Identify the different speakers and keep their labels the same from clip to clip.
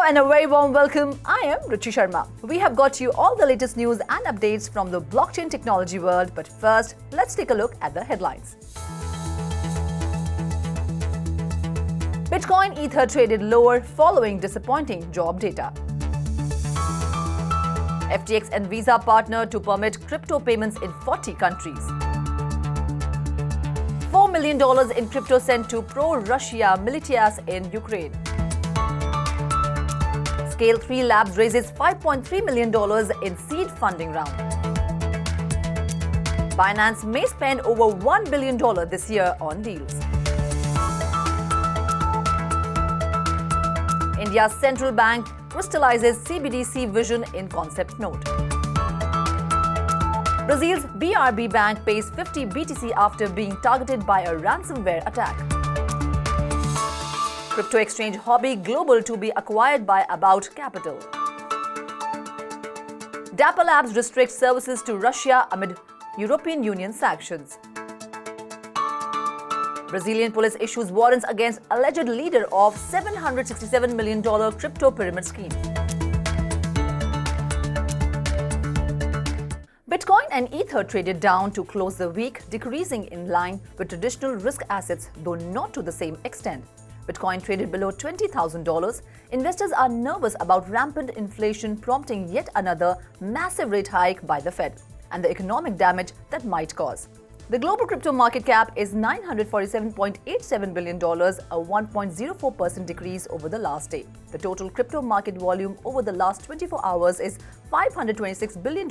Speaker 1: and a very warm welcome. I am Ruchi Sharma. We have got you all the latest news and updates from the blockchain technology world. But first, let's take a look at the headlines. Bitcoin Ether traded lower following disappointing job data. FTX and Visa partner to permit crypto payments in 40 countries. $4 million in crypto sent to pro-Russia Militias in Ukraine. Scale 3 Labs raises $5.3 million in seed funding round. Binance may spend over $1 billion this year on deals. India's central bank crystallizes CBDC vision in concept note. Brazil's BRB bank pays 50 BTC after being targeted by a ransomware attack. Crypto exchange Huobi Global to be acquired by About Capital. Dapper Labs restricts services to Russia amid European Union sanctions. Brazilian police issues warrants against alleged leader of $767 million crypto pyramid scheme. Bitcoin and Ether traded down to close the week, decreasing in line with traditional risk assets, though not to the same extent. Bitcoin traded below $20,000. Investors are nervous about rampant inflation prompting yet another massive rate hike by the Fed and the economic damage that might cause. The global crypto market cap is $947.87 billion, a 1.04% decrease over the last day. The total crypto market volume over the last 24 hours is $526 billion,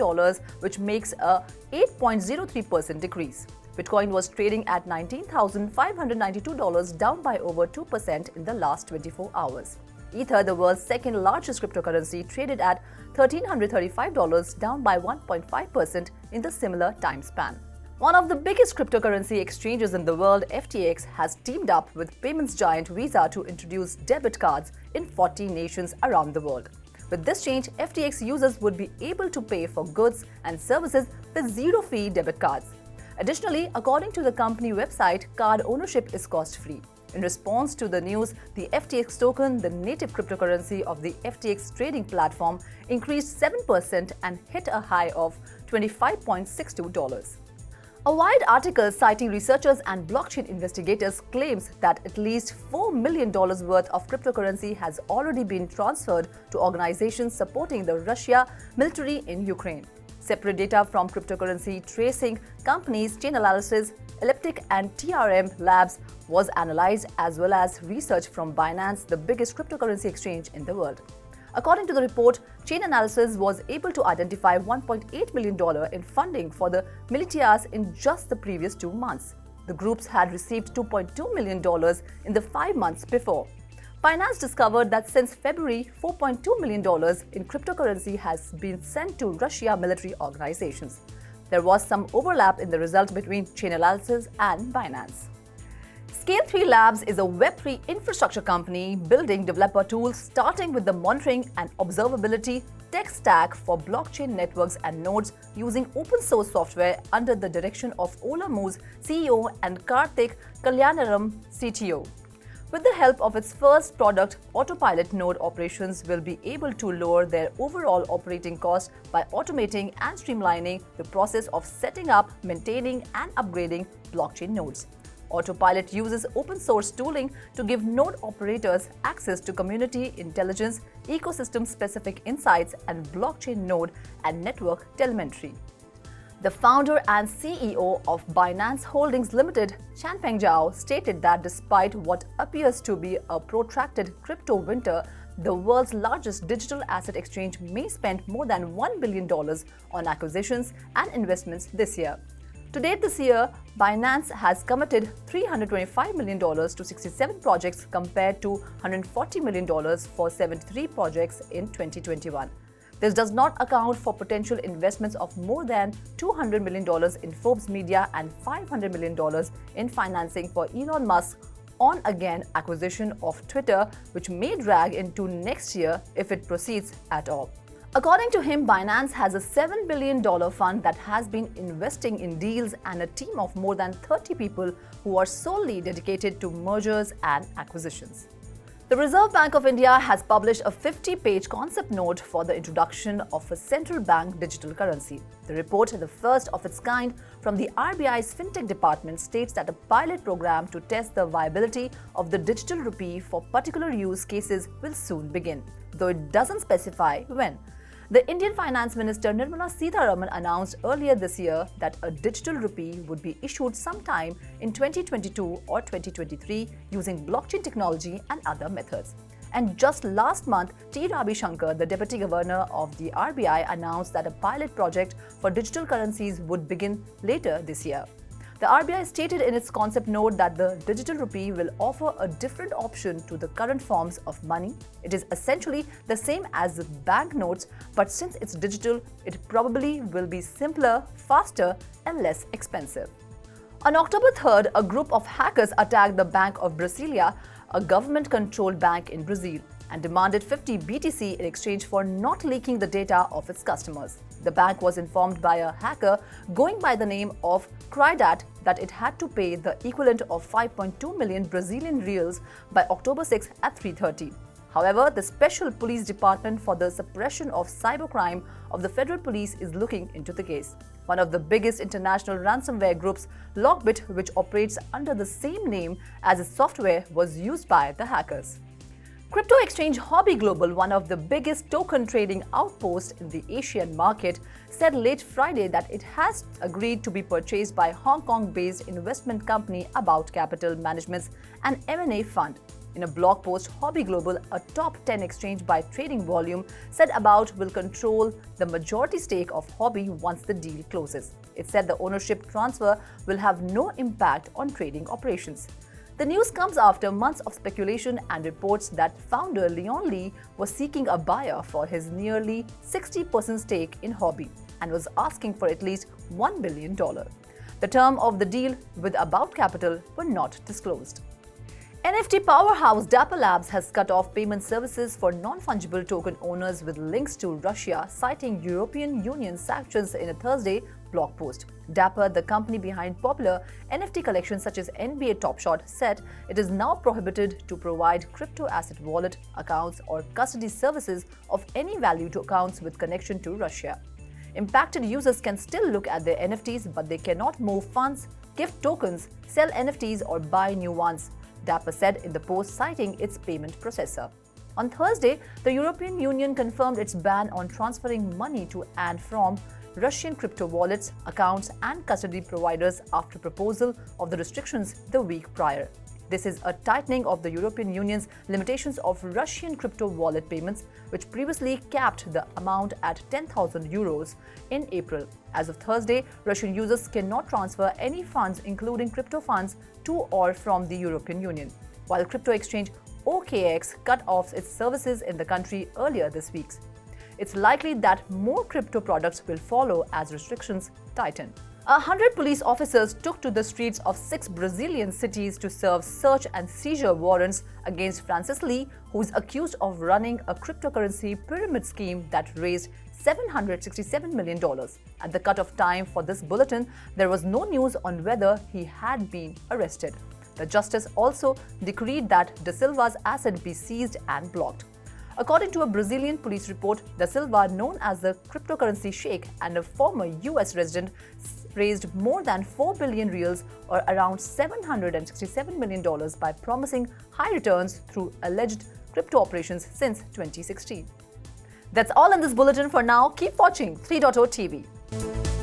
Speaker 1: which makes a 8.03% decrease. Bitcoin was trading at $19,592, down by over 2% in the last 24 hours. Ether, the world's second largest cryptocurrency, traded at $1,335, down by 1.5% in the similar time span. One of the biggest cryptocurrency exchanges in the world, FTX, has teamed up with payments giant Visa to introduce debit cards in 40 nations around the world. With this change, FTX users would be able to pay for goods and services with zero-fee debit cards. Additionally, according to the company website, card ownership is cost-free. In response to the news, the FTX token, the native cryptocurrency of the FTX trading platform, increased 7% and hit a high of $25.62. A Wired article citing researchers and blockchain investigators claims that at least $4 million worth of cryptocurrency has already been transferred to organizations supporting the Russia military in Ukraine. Separate data from cryptocurrency tracing companies Chainalysis, Elliptic and TRM Labs was analyzed, as well as research from Binance, the biggest cryptocurrency exchange in the world. According to the report, Chainalysis was able to identify $1.8 million in funding for the Militias in just the previous 2 months. The groups had received $2.2 million in the 5 months before. Binance discovered that since February, $4.2 million in cryptocurrency has been sent to Russia military organizations. There was some overlap in the result between Chainalysis and Binance. Scale 3 Labs is a Web3 infrastructure company building developer tools starting with the monitoring and observability tech stack for blockchain networks and nodes using open source software under the direction of Ola Move's CEO and Karthik Kalyanaram, CTO. With the help of its first product, Autopilot node operations will be able to lower their overall operating costs by automating and streamlining the process of setting up, maintaining, and upgrading blockchain nodes. Autopilot uses open source tooling to give node operators access to community intelligence, ecosystem-specific insights, and blockchain node and network telemetry. The founder and CEO of Binance Holdings Limited, Chanpeng Zhao, stated that despite what appears to be a protracted crypto winter, the world's largest digital asset exchange may spend more than $1 billion on acquisitions and investments this year. To date this year, Binance has committed $325 million to 67 projects compared to $140 million for 73 projects in 2021. This does not account for potential investments of more than $200 million in Forbes Media and $500 million in financing for Elon Musk's on-again acquisition of Twitter, which may drag into next year if it proceeds at all. According to him, Binance has a $7 billion fund that has been investing in deals and a team of more than 30 people who are solely dedicated to mergers and acquisitions. The Reserve Bank of India has published a 50-page concept note for the introduction of a central bank digital currency. The report, the first of its kind from the RBI's FinTech department, states that a pilot program to test the viability of the digital rupee for particular use cases will soon begin, though it doesn't specify when. The Indian Finance Minister Nirmala Sitharaman announced earlier this year that a digital rupee would be issued sometime in 2022 or 2023 using blockchain technology and other methods. And just last month, T. Ravi Shankar, the Deputy Governor of the RBI, announced that a pilot project for digital currencies would begin later this year. The RBI stated in its concept note that the digital rupee will offer a different option to the current forms of money. It is essentially the same as banknotes, but since it's digital, it probably will be simpler, faster, and less expensive. On October 3rd, a group of hackers attacked the Bank of Brasilia, a government-controlled bank in Brazil, and demanded 50 BTC in exchange for not leaking the data of its customers. The bank was informed by a hacker going by the name of Crystalizes that it had to pay the equivalent of 5.2 million Brazilian reals by October 6 at 3:30. However, the Special Police Department for the Suppression of Cybercrime of the Federal Police is looking into the case. One of the biggest international ransomware groups, Lockbit, which operates under the same name as its software, was used by the hackers. Crypto exchange Huobi Global, one of the biggest token trading outposts in the Asian market, said late Friday that it has agreed to be purchased by Hong Kong-based investment company About Capital Management's an M&A fund. In a blog post, Huobi Global, a top 10 exchange by trading volume, said About will control the majority stake of Huobi once the deal closes. It said the ownership transfer will have no impact on trading operations. The news comes after months of speculation and reports that founder Leon Lee was seeking a buyer for his nearly 60% stake in Huobi and was asking for at least $1 billion. The terms of the deal with About Capital were not disclosed. NFT powerhouse Dapper Labs has cut off payment services for non-fungible token owners with links to Russia, citing European Union sanctions in a Thursday blog post. Dapper, the company behind popular NFT collections such as NBA Top Shot, said it is now prohibited to provide crypto asset wallet accounts or custody services of any value to accounts with connection to Russia. Impacted users can still look at their NFTs, but they cannot move funds, gift tokens, sell NFTs, or buy new ones, Dapper said in the post, citing its payment processor. On Thursday, the European Union confirmed its ban on transferring money to and from Russian crypto wallets, accounts, and custody providers after proposal of the restrictions the week prior. This is a tightening of the European Union's limitations of Russian crypto wallet payments, which previously capped the amount at 10,000 euros in April. As of Thursday, Russian users cannot transfer any funds, including crypto funds, to or from the European Union, while crypto exchange OKX cut off its services in the country earlier this week. It's likely that more crypto products will follow as restrictions tighten. 100 police officers took to the streets of 6 Brazilian cities to serve search and seizure warrants against Francis Lee, who is accused of running a cryptocurrency pyramid scheme that raised $767 million. At the cut-off time for this bulletin, there was no news on whether he had been arrested. The justice also decreed that Da Silva's asset be seized and blocked. According to a Brazilian police report, Da Silva, known as the cryptocurrency sheikh and a former US resident, raised more than 4 billion reals or around $767 million by promising high returns through alleged crypto operations since 2016. That's all in this bulletin for now. Keep watching 3.0 TV.